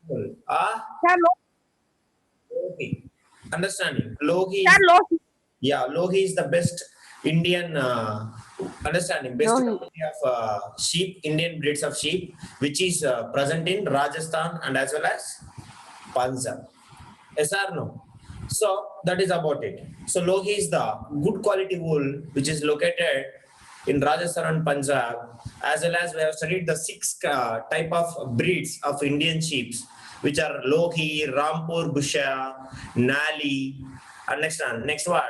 Sir, Lohi. Understanding? Lohi sir, is, Lohi. yeah, Lohi is the best Indian, understanding, best Lohi. quality of sheep, Indian breeds of sheep, which is present in Rajasthan and as well as Punjab. Yes or no? So that is about it. So Lohi is the good quality wool which is located in Rajasthan and Punjab, as well as we have studied the six type of breeds of Indian sheep, which are Lohi, Rampur, Busha, Nali, and next what?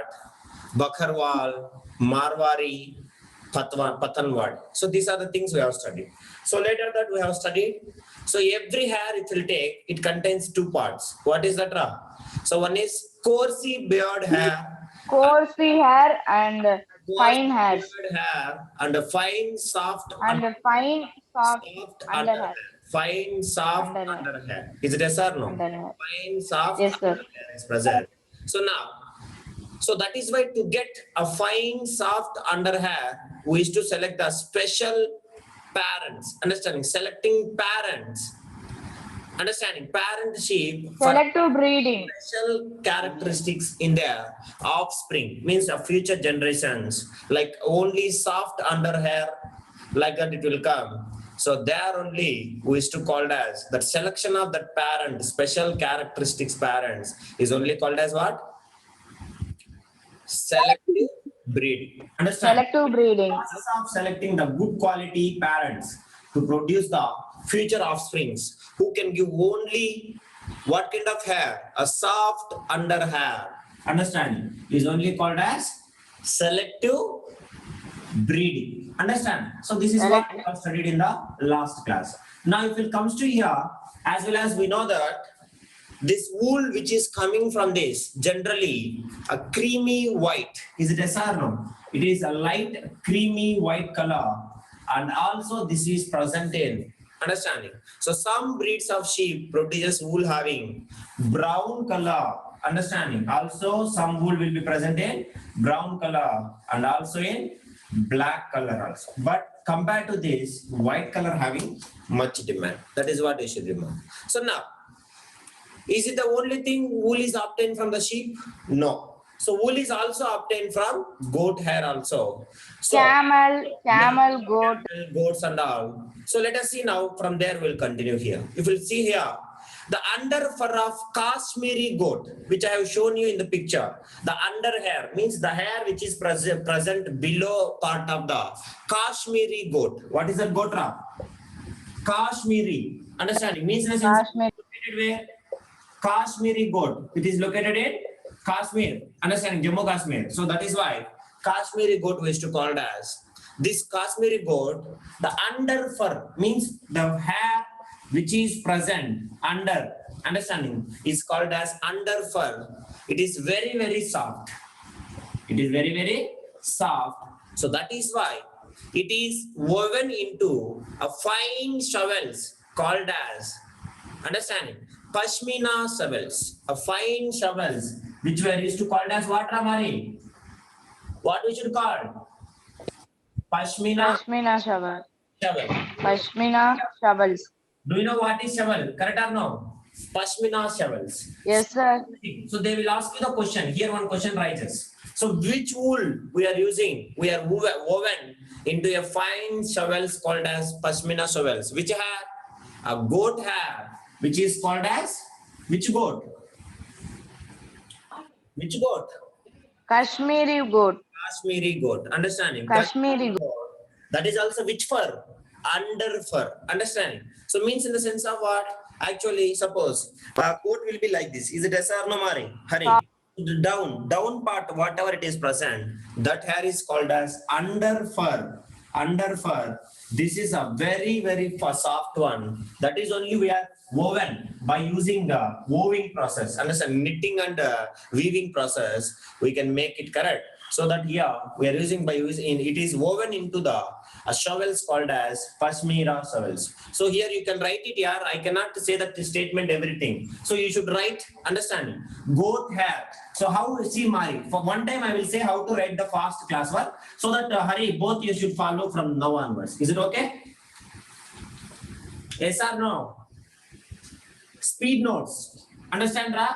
Bakharwal, Marwari, Patanwad. So these are the things we have studied. So later that we have studied. So every hair it will take, it contains two parts. What is that? So one is coarse beard hair, Coarse hair and coarse fine hairs. beard hair, and a fine soft And fine, soft soft under under hair. hair. Fine soft Under hair. under hair. Is it yes or no? Under hair. Fine soft Yes, under sir. hair is present. So now, so that is why to get a fine soft under hair, we used to select the special parents. Understanding? Selecting parents. Understanding? Parent sheep for Selective breeding. special characteristics in their offspring, means of future generations, like only soft under hair, like that it will come. So there only we used to called as that selection of that parent, special characteristics parents is only called as what? Selective breeding. Understand? Selective breeding. Process of selecting the good quality parents to produce the future offsprings who can give only what kind of hair? A soft under hair. Understanding? Is only called as selective breeding. Understand? So this is what we have studied in the last class. Now if it comes to here, as well as we know that this wool which is coming from this, generally a creamy white. Is it yes or no? It is a light creamy white color, and also this is present in, understanding. So some breeds of sheep produces wool having brown color, understanding. Also some wool will be present in brown color and also in black color also. But compared to this, white color having much demand. That is what you should remember. So now, is it the only thing wool is obtained from the sheep? No. So wool is also obtained from goat hair also. So Camel, goat. camel, goats and all. So let us see now, from there we'll continue here. If you'll see here, the under fur of Kashmiri goat, which I have shown you in the picture, the under hair means the hair which is present below part of the Kashmiri goat. What is that goat? Kashmiri. Understanding? Means in a sense, Kashmir. located where? Kashmiri goat. It is located in Kashmir. Understanding? Jammu Kashmir. So that is why Kashmiri goat we used to call it as. This Kashmiri goat, the under fur means the hair which is present under, understanding, is called as under fur. It is very, very soft. It is very, very soft. So that is why it is woven into a fine shovels called as, understanding, Pashmina shovels, a fine shovels, which were used to called as what, Ramari? What we should call? Pashmina shovel. shovel. Pashmina shovels. Do you know what is shovel? Correct or no? Pashmina shovels. Yes, sir. So they will ask you the question. Here one question rises. So which wool we are using? We are woven into a fine shovels called as Pashmina shovels. Which hair? A goat hair, which is called as which goat? Which goat? Kashmiri goat. Kashmiri goat. Understanding? Kashmiri goat. That is also which fur? Under fur. Understanding? So means in the sense of what? Actually, suppose a goat will be like this. Is it yes or no, Mari? Hari. The down part, whatever it is present, that hair is called as under fur. Under fur. This is a very, very soft one. That is only we are woven by using the woving process. Understand? Knitting and weaving process. We can make it correct. So that here we are using by using it is woven into the shovels called as Pashmina shovels. So here you can write it here. I cannot say that statement everything. So you should write, understanding, goat hair. So how, see Mari, for one time I will say how to write the fast class work so that Hari, both you should follow from now onwards. Is it okay? Yes or no? speed notes. Understand, Ra?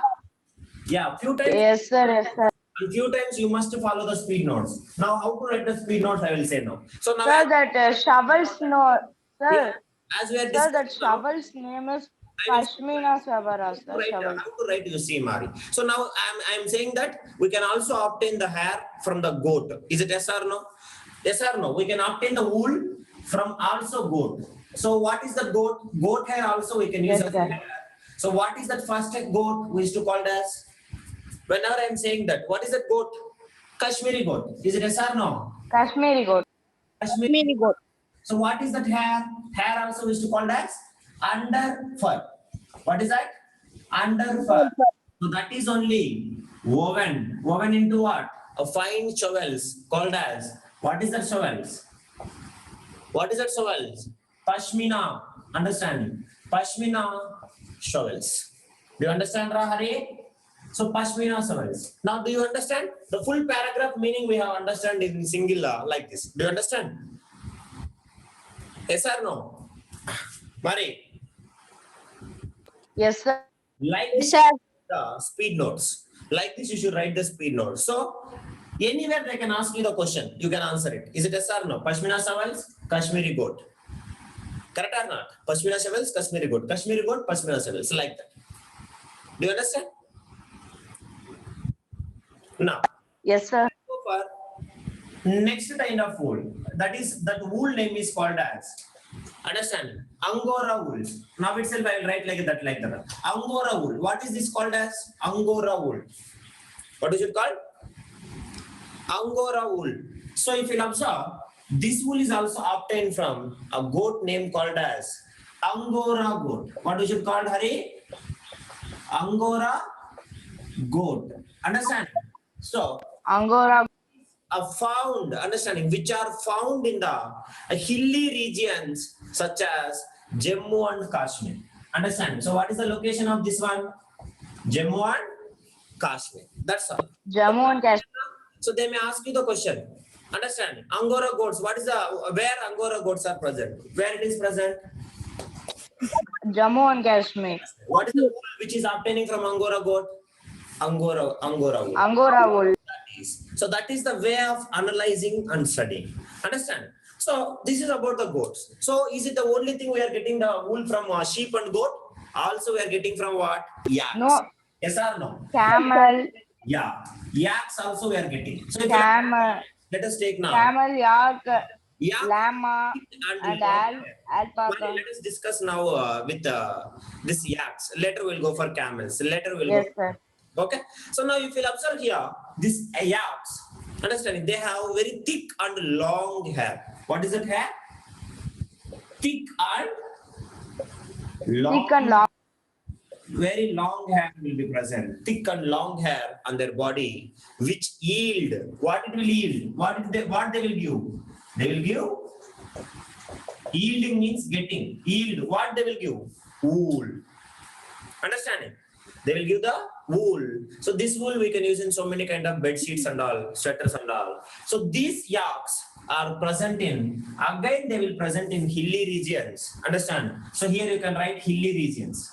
Yeah, few times. Yes, sir. Yes, sir. And few times you must follow the speed notes. Now, how to write the speed notes? I will say now. So now, Sir, that shovels no. Sir, as we are sir, that discussing now, shovel's name is I will Pashmina Shavara, how to sir. write, Shovel. how to write, you see, Mari. So now I'm saying that we can also obtain the hair from the goat. Is it yes or no? Yes or no? We can obtain the wool from also goat. So what is the goat? Goat hair also we can use Yes, as sir. hair. So what is that first goat we used to call it as? Whenever I'm saying that, what is that goat? Kashmiri goat. Is it yes or no? Kashmiri goat. Kashmiri goat. So what is that hair? Hair also is to called as under fur. What is that? Under fur. So that is only woven. Woven into what? A fine shovels called as. What is that shovels? What is that shovels? Pashmina. Understanding? Pashmina shovels. Do you understand, Rahari? So Pashmina shovels. Now, do you understand the full paragraph meaning? We have understand in singular like this. Do you understand? Yes or no? Mari, Yes, sir. like Yes, this, sir. the speed notes. Like this, you should write the speed notes. So, anywhere they can ask you the question, you can answer it. Is it yes or no? Pashmina shavels, Kashmiri goat. Correct or not? Pashmina shavels, Kashmiri goat. Kashmiri goat, Pashmina shavels. Like that. Do you understand? Now, Yes, sir. go for next kind of wool. That wool name is called as. Understand? Angora wool. Now itself I will write like that, like that. Angora wool. What is this called as? Angora wool. What is it called? Angora wool. So if you observe, this wool is also obtained from a goat name called as Angora goat. What is it called, Hari? Angora goat. Understand? So Angora. are found, understanding, which are found in the hilly regions such as Jammu and Kashmir. Understand? So what is the location of this one? Jammu and Kashmir. That's all. Jammu and Kashmir. So they may ask you the question. Understand? Angora goats. What is the where Angora goats are present? Where it is present? Jammu and Kashmir. What is the wool which is obtaining from Angora goat? Angora wool. Angora wool. So that is the way of analyzing and studying. Understand? So this is about the goats. So is it the only thing we are getting the wool from sheep and goat? Also we are getting from what? Yaks. No. Yes or no? Camel. Yeah. Yaks also we are getting. So if Camel. let us take now. Camel, yak, Yak llama, and alpaca. Let us discuss now with this yaks. Later we'll go for camels. Later we'll Yes, go. sir. Okay. So now if you observe here, this yaks, understanding, they have very thick and long hair. What is that hair? Thick and long. Thick and long. Very long hair will be present. Thick and long hair on their body, which yield. What it will yield? What they will give? They will give. Yielding means getting. Yield. What they will give? Wool. Understanding? They will give the wool. So this wool we can use in so many kind of bed sheets and all, sweaters and all. So these yaks are present in, again they will present in hilly regions. Understand? So here you can write hilly regions.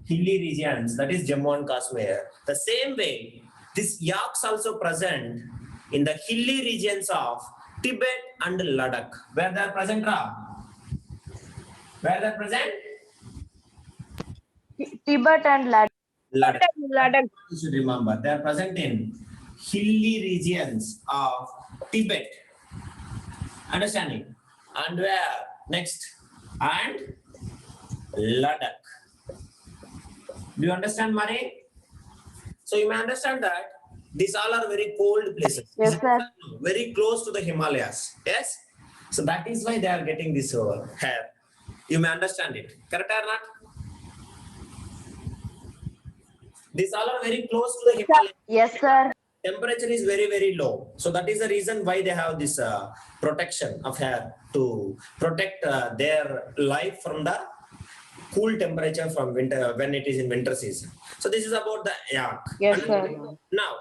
Hilly regions, that is Jammu and Kashmir. The same way, these yaks also present in the hilly regions of Tibet and Ladakh. Where they are present, Ra? Where they are present? Tibet and Ladakh. Ladakh. You should remember, they are present in hilly regions of Tibet. Understanding? And where? Next. And Ladakh. Do you understand, Mari? So you may understand that these all are very cold places. Yes, sir. Very close to the Himalayas. Yes? So that is why they are getting this hair. You may understand it. Correct or not? These all are very close to the Himalayas. Yes, sir. Temperature is very, very low. So that is the reason why they have this protection of hair to protect their life from the cool temperature from winter when it is in winter season. So this is about the yak. Yes, sir. Now,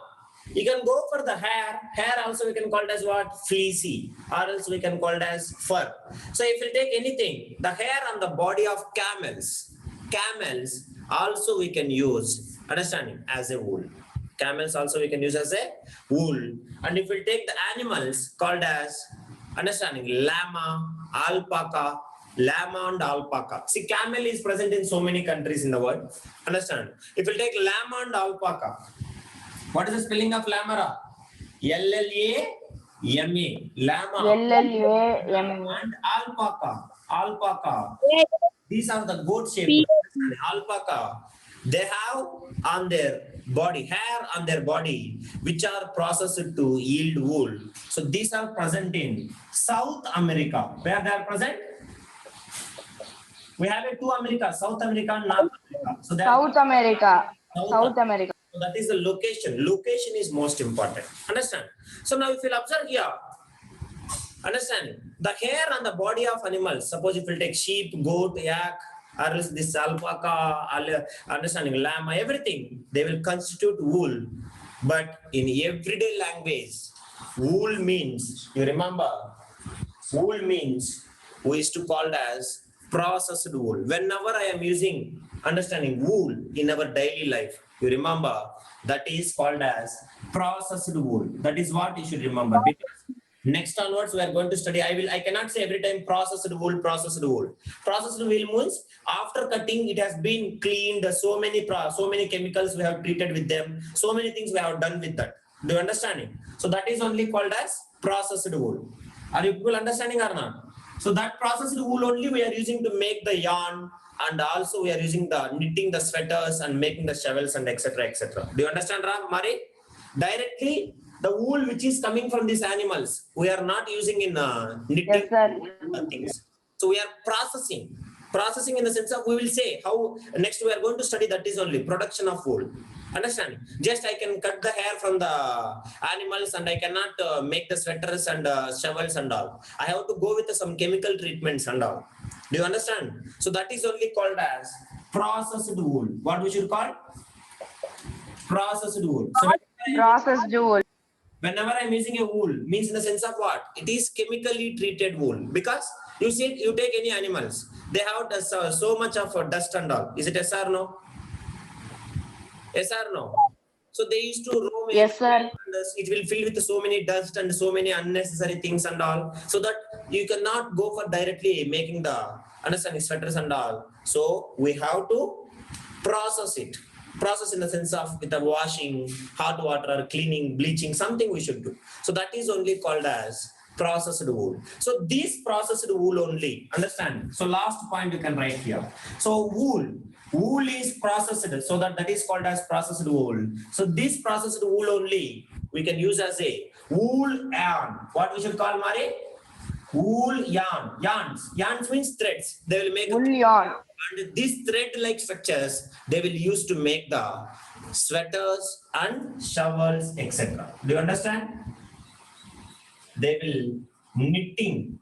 you can go for the hair. Hair also we can call it as what? Fleecy, or else we can call it as fur. So if you take anything, the hair on the body of camels, camels also we can use, understanding, as a wool. Camels also we can use as a wool. And if we take the animals called as, understanding, llama, alpaca, llama and alpaca. See, camel is present in so many countries in the world. Understand? If we take llama and alpaca, what is the spelling of llama? L-L-A-M-A. Llama. L-L-A-M-A. And alpaca. Alpaca. These are the goat shaped. Alpaca. They have on their body, hair on their body, which are processed to yield wool. So these are present in South America. Where they are present? We have a two America, South America and North America. So South America. South America. So that is the location. Location is most important. Understand? So now if you observe here, understand, the hair on the body of animals, suppose if you take sheep, goat, yak, or else this alpaca, understanding, llama, everything, they will constitute wool. But in everyday language, wool means, you remember, wool means we used to call it as processed wool. Whenever I am using, understanding, wool in our daily life, you remember, that is called as processed wool. That is what you should remember. Because next onwards, we are going to study. I cannot say every time processed wool, processed wool. Processed wool means after cutting, it has been cleaned. So many chemicals we have treated with them. So many things we have done with that. Do you understand it? So that is only called as processed wool. Are you people understanding or not? So that processed wool only we are using to make the yarn, and also we are using the knitting the sweaters and making the shovels and etc. etc. Do you understand, Ram, Mari? Directly the wool which is coming from these animals, we are not using in knitting. Yes, sir. Things. So we are processing in the sense of, we will say how next we are going to study, that is only production of wool. Understand? Just I can cut the hair from the animals and I cannot make the sweaters and shovels and all. I have to go with some chemical treatments and all. Do you understand? So that is only called as processed wool. What we should call? Processed wool. So Processed wool. whenever I'm using a wool, means in the sense of what? It is chemically treated wool. Because you see, you take any animals, they have so much of dust and all. Is it yes or no? Yes or no? So they used to roam. Yes, sir. It will fill with so many dust and so many unnecessary things and all. So that you cannot go for directly making the, understanding, sweaters and all. So we have to process it. Process in the sense of with the washing, hot water, cleaning, bleaching, something we should do. So that is only called as processed wool. So this processed wool only, understand? So last point you can write here. So wool is processed, so that is called as processed wool. So this processed wool only we can use as a wool yarn. What we should call, Mari? Wool yarn. Yarns means threads. They will make Wool yarn. and these thread-like structures they will use to make the sweaters and shovels, etc. Do you understand? They will knitting.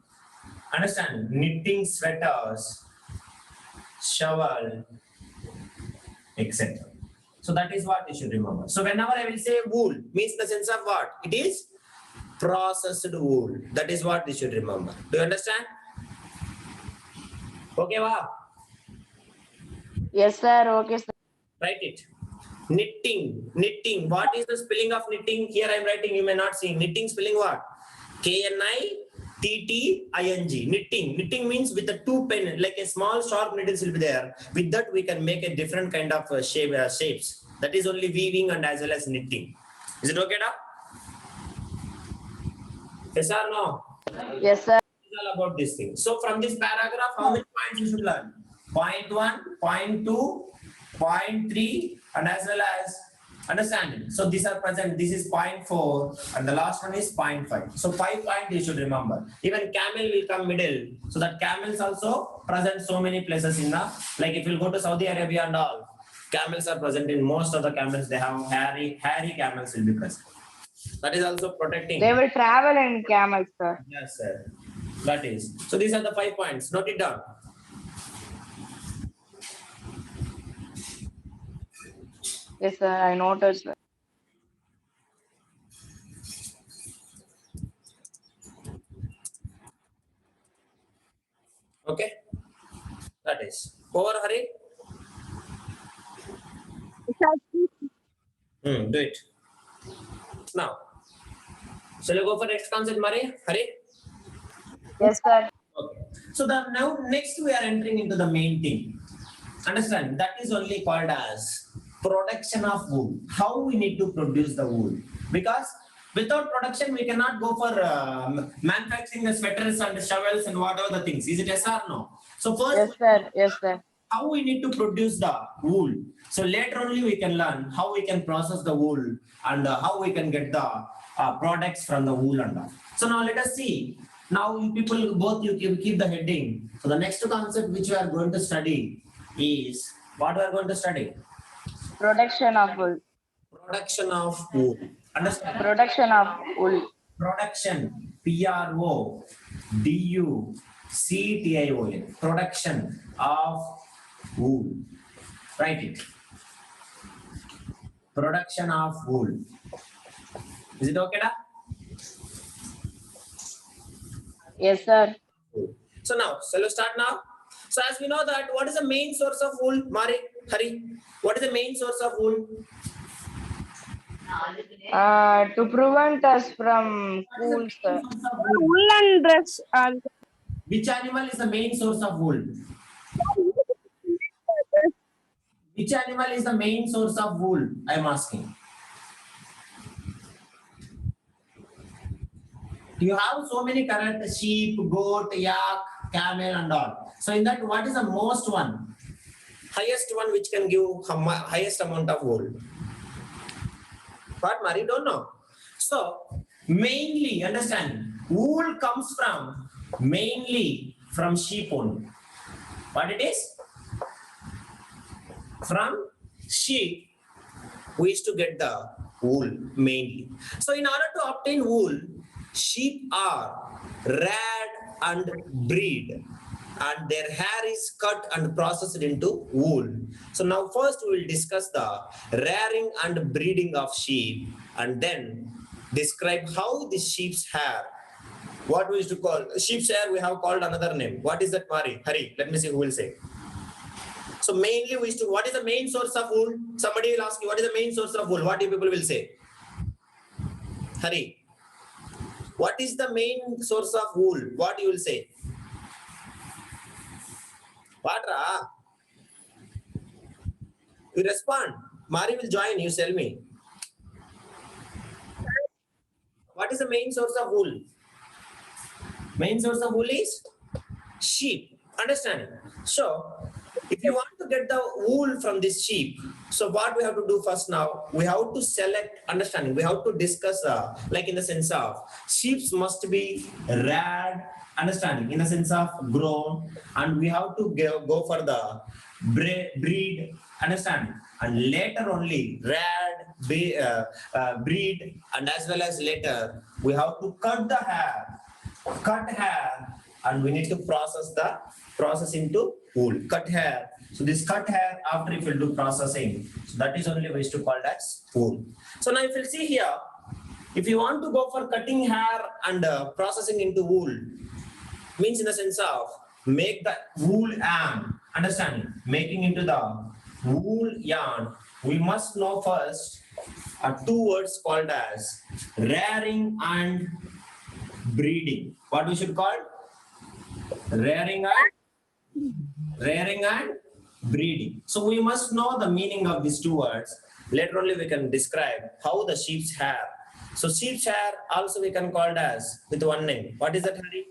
Understand? Knitting sweaters, shovel, etc. So that is what you should remember. So whenever I will say wool, means the sense of what? It is processed wool. That is what you should remember. Do you understand? Okay, wow. Yes, sir. Okay, sir. Write it. Knitting. What is the spelling of knitting? Here I am writing, you may not see. Knitting spelling what? Knitting. Knitting means with the two pen, like a small sharp needles will be there. With that we can make a different kind of shapes. That is only weaving and as well as knitting. Is it okay, now? Yes or no? Yes, sir. It's all about this thing. So from this paragraph, how many points you should learn? Point 1, point 2, point 3, and as well as understanding. So these are present. This is point 4, and the last one is point 5. So 5 points you should remember. Even camel will come middle. So that camels also present so many places in the, like if you go to Saudi Arabia and all, camels are present in most of the camels. They have hairy camels will be present. That is also protecting. They will travel in camels, sir. Yes, sir. That is. So these are the 5 points. Note it down. Yes, sir. I noticed, sir. Okay. That is. Over, Hari. Do it. Now, shall we go for next concept, Mari? Hari? Yes, sir. Okay. So now next we are entering into the main thing. Understand? That is only called as production of wool. How we need to produce the wool? Because without production we cannot go for manufacturing the sweaters and the shovels and whatever the things. Is it yes or no? So first, Yes, sir. Yes, sir. how we need to produce the wool. So later only we can learn how we can process the wool and how we can get the products from the wool and all. So now let us see. Now you people both you keep the heading. So the next concept which we are going to study is what we are going to study. Production of wool. Production of wool. Understand? Production of wool. Production. PRODUCTION. Production of wool. Write it. Production of wool. Is it okay, da? Yes, sir. So now, shall we start now? So as we know that, what is the main source of wool? Mari, Hari, what is the main source of wool? To prevent us from cool, sir. Woolen dress are Which animal is the main source of wool? Which animal is the main source of wool? I am asking. You have so many current sheep, goat, yak, camel, and all. So in that, what is the most one? Highest one which can give highest amount of wool. What, Mari? Don't know. So mainly, understand, wool comes from mainly from sheep only. What it is? From sheep, we used to get the wool mainly. So in order to obtain wool, sheep are reared and breed, and their hair is cut and processed into wool. So now first we will discuss the rearing and breeding of sheep, and then describe how the sheep's hair, what we used to call sheep's hair, we have called another name. What is that, Mari? Hari, let me see who will say. So mainly we used to, what is the main source of wool? Somebody will ask you, what is the main source of wool? What do people will say? Hari, what is the main source of wool? What you will say? What, Ra? You respond. Mari will join, you tell me. What is the main source of wool? Main source of wool is sheep. Understand? So, if you want to get the wool from this sheep, so what we have to do first now, we have to select, understanding, we have to discuss, like in the sense of, sheep must be reared, understanding, in the sense of grown, and we have to go for the breed, understanding, and later only reared, breed, and as well as later, we have to cut hair, and we need to process into wool, cut hair. So this cut hair, after if you do processing, so that is only ways to call as wool. So now if you see here, if you want to go for cutting hair and processing into wool, means in the sense of make the wool yarn, understanding, making into the wool yarn, we must know first two words called as rearing and breeding. What we should call? Rearing and breeding. So we must know the meaning of these two words. Later only we can describe how the sheep's hair. So sheep's hair also we can call it as with one name. What is that, Hari?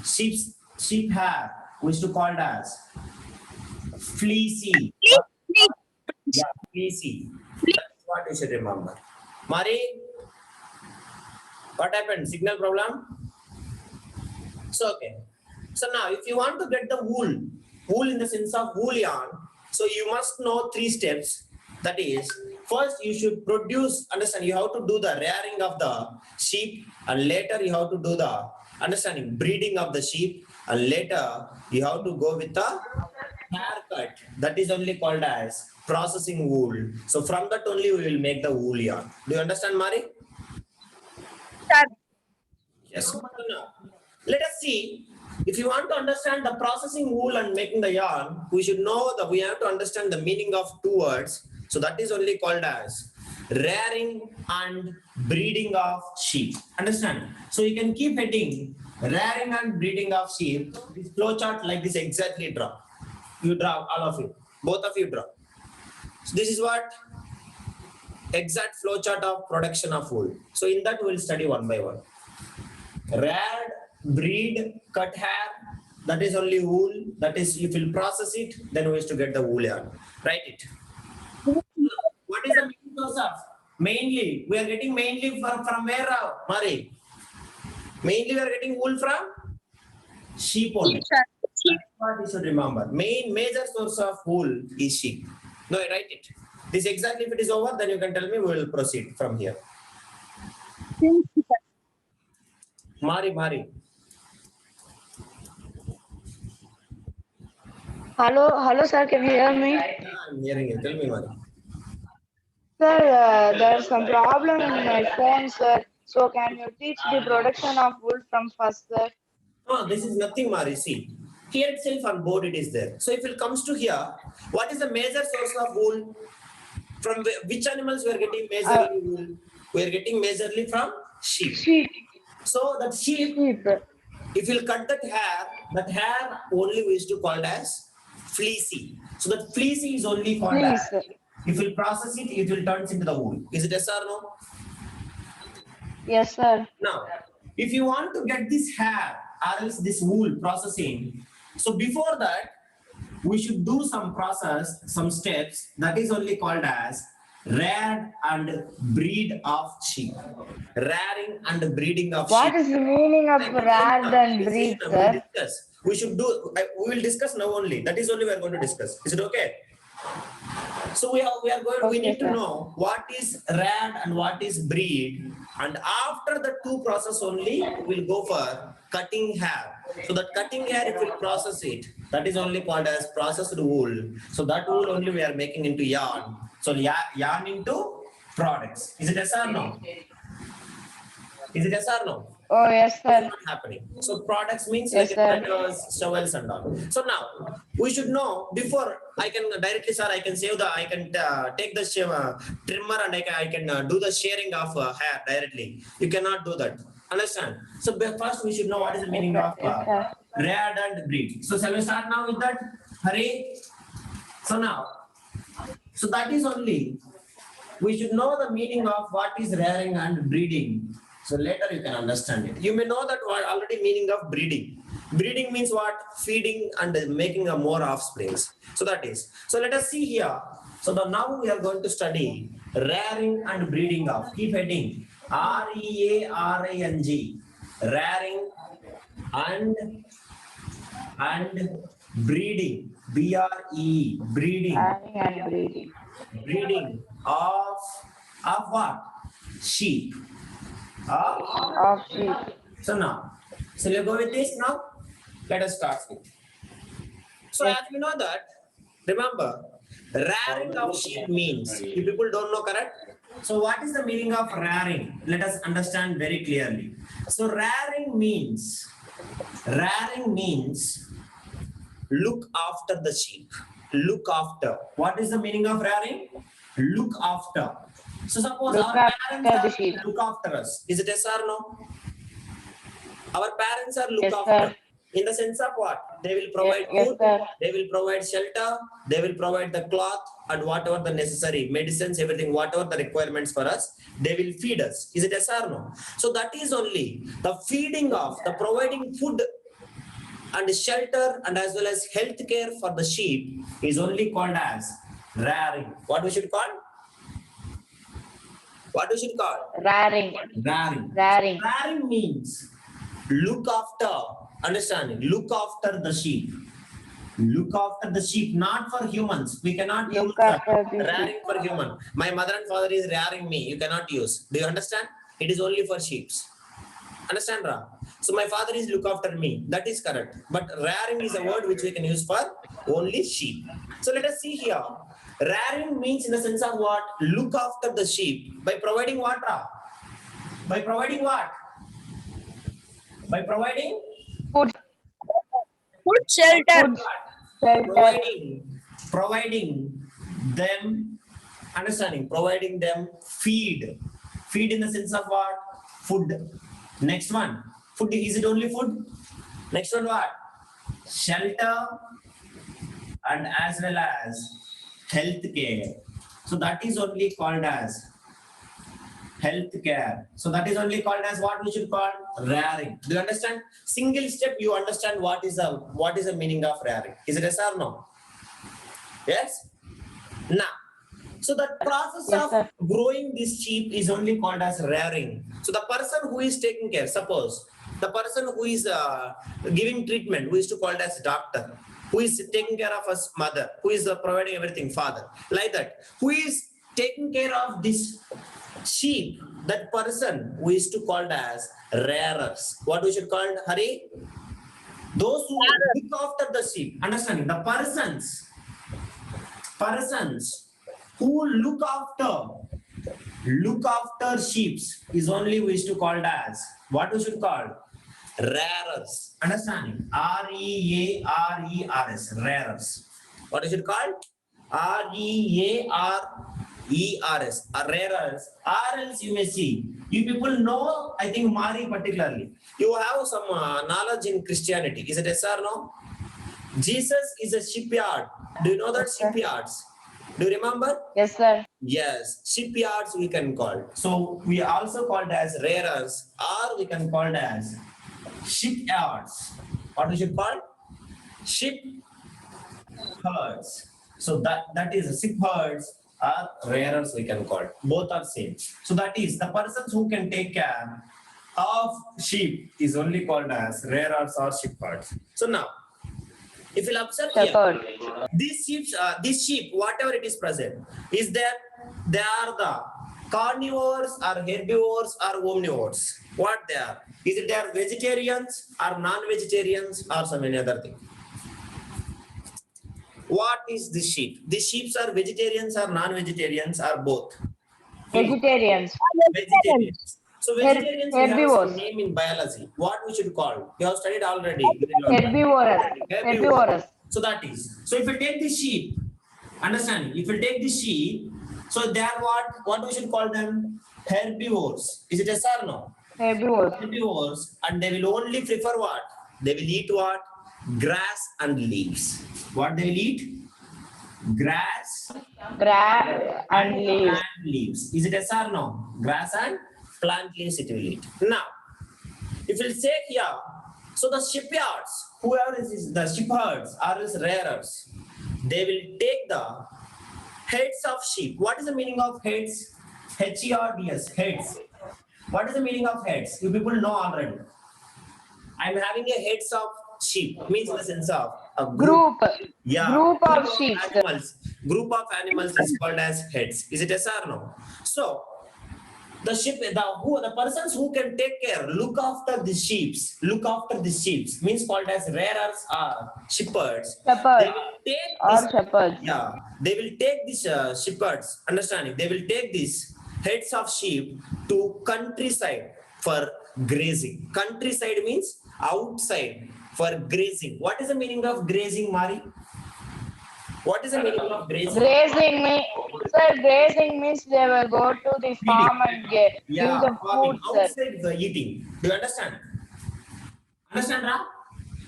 Sheep hair we used to call it as fleecy. Yeah, fleecy. That's what you should remember. Mari, what happened? Signal problem? So okay. So now if you want to get the wool in the sense of wool yarn, so you must know 3 steps. That is, first you should produce, understand, you have to do the rearing of the sheep, and later you have to do the understanding breeding of the sheep, and later you have to go with the haircut. That is only called as processing wool. So from that only we will make the wool yarn. Do you understand, Mari? Yes. So now, let us see. If you want to understand the processing wool and making the yarn, we should know that we have to understand the meaning of 2 words. So that is only called as rearing and breeding of sheep. Understand? So you can keep heading rearing and breeding of sheep. This flow chart like this exactly draw. You draw all of it. Both of you draw. So this is what exact flow chart of production of wool. So in that we will study one by one. Reared, breed, cut hair, that is only wool. That is, if you process it, then we used to get the wool yarn. Write it. What is the main source of? Mainly, we are getting mainly from where, Mari? Mainly we are getting wool from sheep only. That's what you should remember. Major source of wool is sheep. No, write it. This exactly, if it is over, then you can tell me, we will proceed from here. Mari. Hello, sir. Can you hear me? I'm hearing you. Tell me, Mari. Sir, there's some problem in my phone, sir. So can you teach the production of wool from first, sir? No, this is nothing, Mari. See, here itself on board it is there. So if it comes to here, what is the major source of wool? From which animals we are getting majorly wool? We are getting majorly from sheep. Sheep. So that sheep, if you cut that hair only we used to call it as fleecy. So that fleecy is only called as, if you process it, it will turn into the wool. Is it yes or no? Yes, sir. Now, if you want to get this hair or else this wool processing, so before that, we should do some process, some steps that is only called as rear and breed of sheep. Rearing and breeding of sheep. What is the meaning of rear and breed, sir? We should do, we will discuss now only. That is only we are going to discuss. Is it okay? So we need to know what is reared and what is breed, and after the two process only we'll go for cutting hair. So that cutting hair, if we process it, that is only called as processed wool. So that wool only we are making into yarn. So yarn into products. Is it yes or no? Is it yes or no? Oh, yes, sir. Not happening. So products means Yes, like shovels and all. So now we should know before I can directly, sir, I can save the, I can take the trimmer and I can do the sharing of hair directly. You cannot do that. Understand? So first we should know what is the meaning of reared and breed. So shall we start now with that? Hurry. So now, so that is only, we should know the meaning of what is rearing and breeding. So later you can understand it. You may know that already meaning of breeding. Breeding means what? Feeding and making a more offsprings. So that is. So let us see here. So now we are going to study rearing and breeding of. Keep heading. R-E-A-R-I-N-G. Rearing and breeding. B-R-E. Breeding. Rearing and breeding. Breeding of what? Sheep. Of sheep. So now, so we'll go with this now. Let us start with. So as we know that, remember, rearing of sheep means, you people don't know, correct? So what is the meaning of rearing? Let us understand very clearly. So rearing means look after the sheep. Look after. What is the meaning of rearing? Look after. So suppose our parents look after us. Is it yes or no? Our parents are look after. In the sense of what? They will provide food, they will provide shelter, they will provide the cloth and whatever the necessary medicines, everything, whatever the requirements for us, they will feed us. Is it yes or no? So that is only the feeding of, the providing food and shelter and as well as health care for the sheep is only called as rearing. What we should call? What we should call? Rearing. Rearing means look after. Understand? Look after the sheep. Look after the sheep, not for humans. We cannot use rearing for human. My mother and father is rearing me. You cannot use. Do you understand? It is only for sheep. Understand, Ra? So my father is look after me. That is correct. But rearing is a word which we can use for only sheep. So let us see here. Rearing means in the sense of what? Look after the sheep by providing what? By providing what? By providing food, shelter. Providing them Understanding? Providing them feed. Feed in the sense of what? Food. Next one. Food. Is it only food? Next one what? Shelter and as well as health care. So that is only called as health care. So that is only called as what we should call rearing. Do you understand? Single step, you understand what is the meaning of rearing. Is it yes or no? Yes? Now, so the process Yes, of sir. growing this sheep is only called as rearing. So the person who is taking care, suppose the person who is giving treatment, who is to called as doctor, who is taking care of us mother, who is providing everything, father, like that, who is taking care of this sheep, that person who is to called as rearers. What we should call, Hari? Those who look after the sheep. Understanding? The persons who look after sheep is only we to called as what we should call rearers. Understanding? rearers. Rearers. What is it called? rearers. Rearers. Or else you may see. You people know, I think Mari particularly. You have some knowledge in Christianity. Is it yes or no? Jesus is a shipyard. Do you know that Yes, sir. shipyards? Do you remember? Yes, sir. Yes, shipyards we can call. So we also called as rearers, or we can call it as shipyards. What we should call? Shipherds. So that is shipherds or rearers we can call. Both are same. So that is the persons who can take care of sheep is only called as rearers or shipherds. So now, if you observe here, Shepherd. these sheep, whatever it is present, is that they are the carnivores or herbivores or omnivores. What they are? Is it they are vegetarians or non-vegetarians or some any other thing? What is this sheep? These sheep are vegetarians or non-vegetarians or both? Vegetarians. Vegetarians. So vegetarians we have Herbivores. some name in biology. What we should call? You have studied already. Herbivorous. Herbivorous. So that is. So if you take this sheep, understand? If you take this sheep, so they are what we should call them? Herbivores. Is it yes or no? Herbivores. Herbivores, and they will only prefer what? They will eat what? Grass and leaves. What they will eat? Grass Grass and leaves. plant leaves. Is it yes or no? Grass and plant leaves it will eat. Now, if we'll say here, so the shipyards, whoever is the shepherds or is rearers, they will take the heads of sheep. What is the meaning of heads? H-E-R-D-S, heads. What is the meaning of heads? You people know already. I'm having a heads of sheep, means in the sense of a Group. yeah, Group of sheep. animals. Group of animals is called as heads. Is it yes or no? So the sheep, the persons who can take care, look after the sheep, means called as rearers or shepherds. Shepherd. They will take Or this, shepherds. yeah, they will take these shepherds. Understanding? They will take these heads of sheep to countryside for grazing. Countryside means outside for grazing. What is the meaning of grazing, Mari? What is the meaning of grazing? Grazing means they will go to the farm and give the farming. food, sir. Outside the eating. Do you understand? Understand, Ra?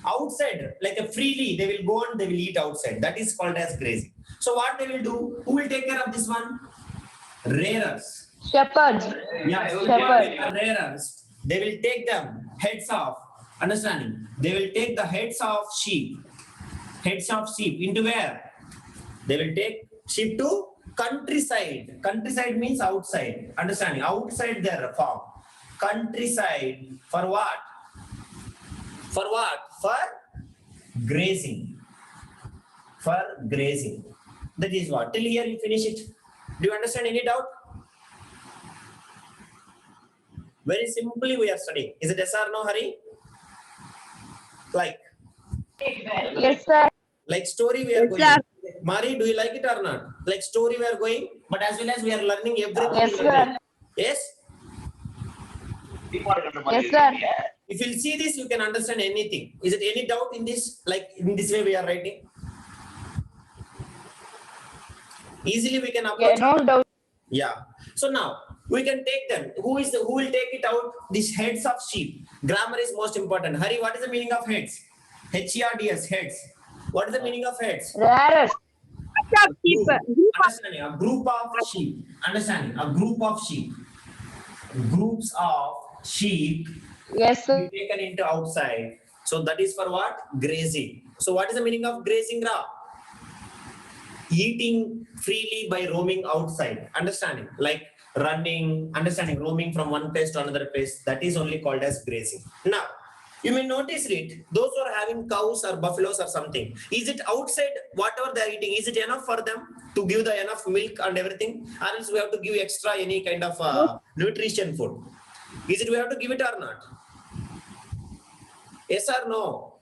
Outside, like a freely, they will go and they will eat outside. That is called as grazing. So what they will do? Who will take care of this one? Rearers. Shepherds. Yeah, Shepherd. rearers. They will take them heads off. Understanding? They will take the heads of sheep. Heads of sheep into where? They will take sheep to countryside. Countryside means outside. Understanding? Outside their farm. Countryside for what? For what? For grazing. For grazing. That is what? Till here you finish it. Do you understand any doubt? Very simply we are studying. Is it yes or no, Hari? Like Yes, sir. Like story we are Yes, going. sir. Mari, do you like it or not? Like story we are going, but as well as we are learning everything. Yes, sir. Yes? Yes, sir. If you see this, you can understand anything. Is it any doubt in this? Like in this way we are writing? Easily we can Yeah, approach. no doubt. Yeah. So now we can take them. Who will take it out? These heads of sheep. Grammar is most important. Hari, what is the meaning of heads? H-E-R-D-S, heads. What is the meaning of heads? Rarest. Sheep. Understanding. A group of sheep. Understanding. A group of sheep. Groups of sheep Yes, sir. be taken into outside. So that is for what? Grazing. So what is the meaning of grazing, Ra? Eating freely by roaming outside. Understanding? Like running, understanding, roaming from one place to another place. That is only called as grazing. Now, you may notice it, those who are having cows or buffaloes or something, is it outside whatever they are eating, is it enough for them to give the enough milk and everything? Or else we have to give extra any kind of nutrition food? Is it we have to give it or not? Yes or no?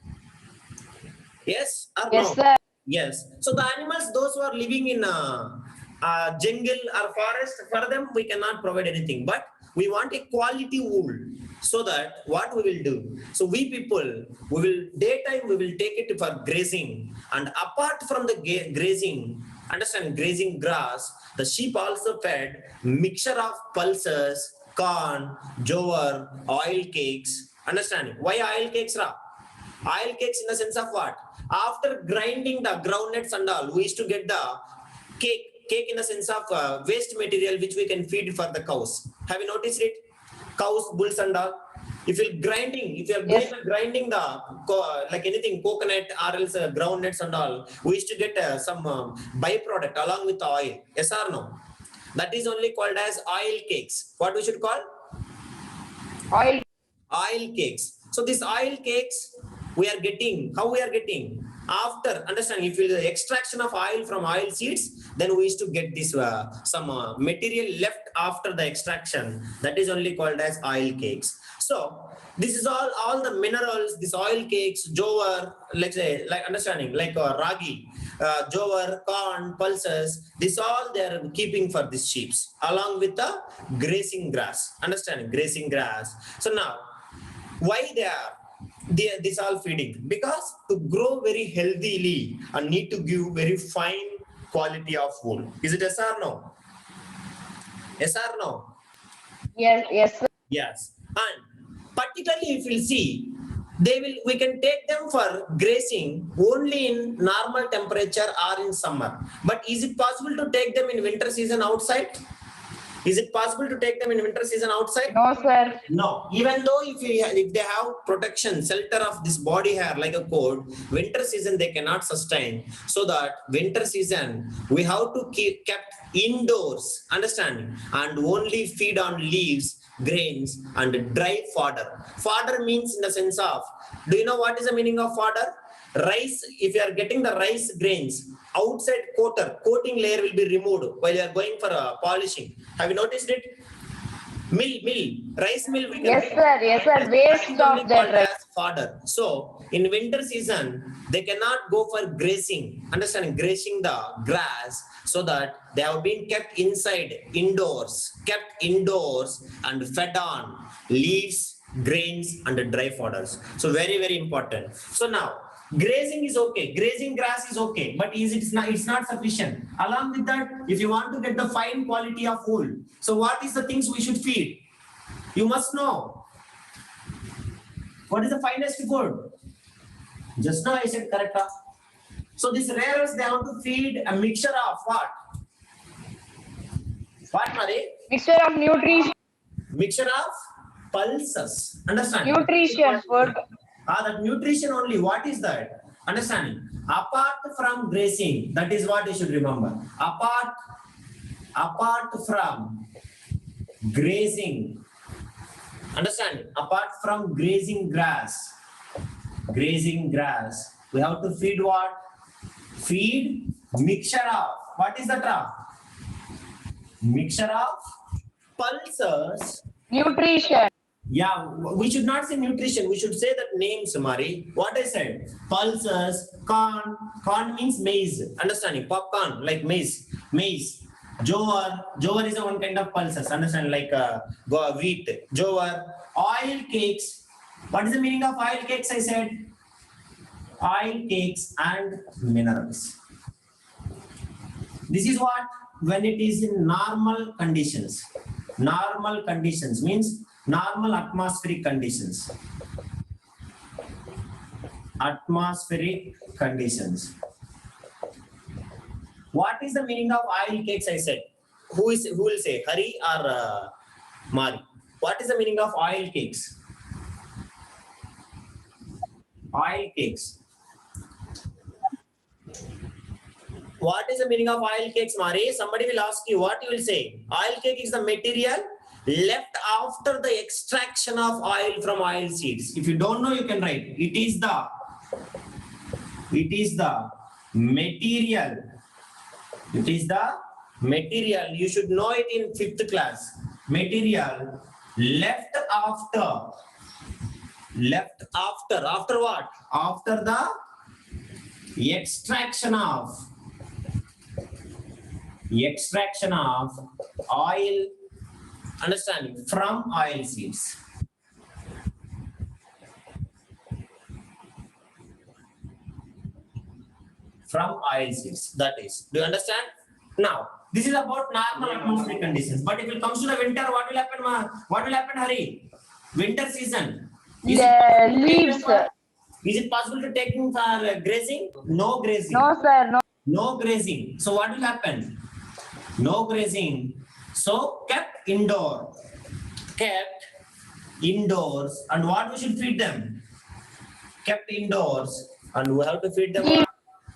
Yes or Yes, no? sir. Yes. So the animals, those who are living in jungle or forest, for them we cannot provide anything. But we want a quality wool, so that what we will do? So we people, we will daytime we will take it for grazing, and apart from the grazing, understand grazing grass, the sheep also fed mixture of pulses, corn, jowar, oil cakes. Understanding why oil cakes, Ra? Oil cakes in the sense of what? After grinding the groundnuts and all, we used to get the cake in the sense of waste material which we can feed for the cows. Have you noticed it? Cows, bulls and all. If you're Yes. grinding the like anything, coconut or else groundnuts and all, we used to get some byproduct along with the oil. Yes or no? That is only called as oil cakes. What we should call? Oil. Oil cakes. So these oil cakes we are getting, how we are getting? After, understanding, if you the extraction of oil from oil seeds, then we used to get this some material left after the extraction. That is only called as oil cakes. So this is all the minerals, this oil cakes, jowar, let's say, like understanding, like ragi, jowar, corn, pulses, this all they are keeping for these sheep along with the grazing grass. Understanding, grazing grass. So now, why this all feeding? Because to grow very healthily and need to give very fine quality of wool. Is it yes or no? Yes or no? Yes, yes, sir. Yes. And particularly if you see, we can take them for grazing only in normal temperature or in summer. But is it possible to take them in winter season outside? Is it possible to take them in winter season outside? No, sir. No. Even though if they have protection, shelter of this body hair like a coat, winter season they cannot sustain. So that winter season we have to keep kept indoors, understanding, and only feed on leaves, grains, and dry fodder. Fodder means in the sense of, do you know what is the meaning of fodder? Rice, if you are getting the rice grains, outside coating layer will be removed while you are going for polishing. Have you noticed it? Rice mill. We can Yes, sir. Yes, sir. Waste of that, right? as fodder. So in winter season, they cannot go for grazing. Understanding, grazing the grass, so that they have been kept indoors, and fed on leaves, grains, and dry fodders. So very, very important. So now, grazing is okay, grazing grass is okay, but it's not sufficient. Along with that, if you want to get the fine quality of wool, so what is the things we should feed? You must know. What is the finest food? Just now I said correct. So these rearers, they have to feed a mixture of what? What, Mari? Mixture of nutrition. Mixture of pulses. Understand? Nutrition food. That nutrition only. What is that? Understanding? Apart from grazing, that is what you should remember. Apart from grazing, understanding? Apart from grazing grass, we have to feed what? Feed mixture of, what is that? Mixture of pulses. Nutrition. Yeah, we should not say nutrition. We should say that name, Sumari. What I said, pulses, corn. Corn means maize. Understanding? Popcorn, like maize. Jowar is a one kind of pulses. Understand? Like wheat. Jowar. Oil cakes. What is the meaning of oil cakes? I said oil cakes and minerals. This is what? When it is in normal conditions. Normal conditions means normal atmospheric conditions. Atmospheric conditions. What is the meaning of oil cakes? I said. Who will say? Hari or Mari? What is the meaning of oil cakes? Oil cakes. What is the meaning of oil cakes, Mari? Somebody will ask you. What you will say? Oil cake is the material left after the extraction of oil from oil seeds. If you don't know, you can write. It is the material. It is the material. You should know it in 5th class. Material left after. Left after. After what? After the extraction of oil, understanding, from oil seeds. From oil seeds, that is. Do you understand? Now, this is about normal atmospheric conditions. But if it comes to the winter, what will happen, What will happen, Hari? Winter season. The leaves. Is it possible to take in for grazing? No grazing. No, sir. No. No grazing. So what will happen? No grazing. So kept indoors. Kept indoors. And what we should feed them? Kept indoors. And we have to feed them what?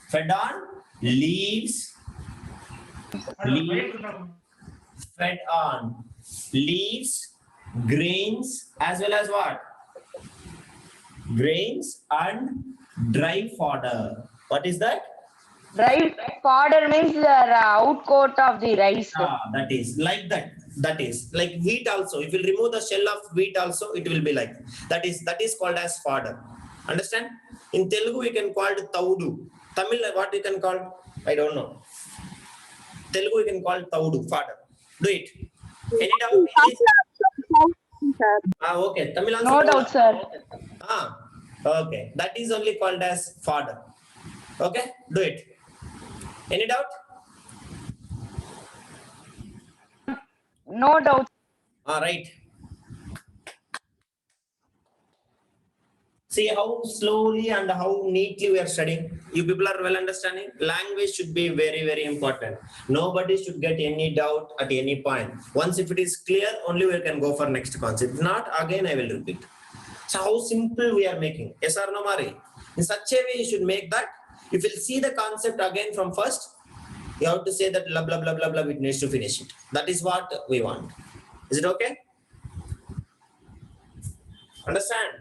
Fed on leaves. Fed on leaves, grains, as well as what? Grains and dry fodder. What is that? Dry fodder means the outcoat of the rice. That is like that. That is like wheat also. If you remove the shell of wheat also, it will be like that is called as fodder. Understand? In Telugu we can call it taudu. Tamil what we can call? I don't know. Telugu we can call taudu, fodder. Do it. Any doubt? Okay. Tamil also. No doubt, sir. Okay. That is only called as fodder. Okay. Do it. Any doubt? No doubt. All right. See how slowly and how neatly we are studying. You people are well understanding. Language should be very, very important. Nobody should get any doubt at any point. Once if it is clear, only we can go for next concept. If not, again I will repeat. So how simple we are making. Yes or no, Mari? In such a way you should make that. If you see the concept again from first, you have to say that blah, blah, blah, blah, blah, it needs to finish it. That is what we want. Is it okay? Understand?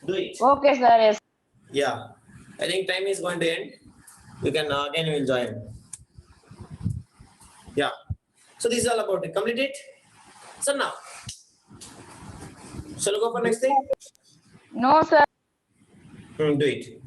Do it. Okay, sir. Yes. Yeah. I think time is going to end. You can again will join. Yeah. So this is all about it. Complete it. So now, shall we go for next thing? No, sir. Do it.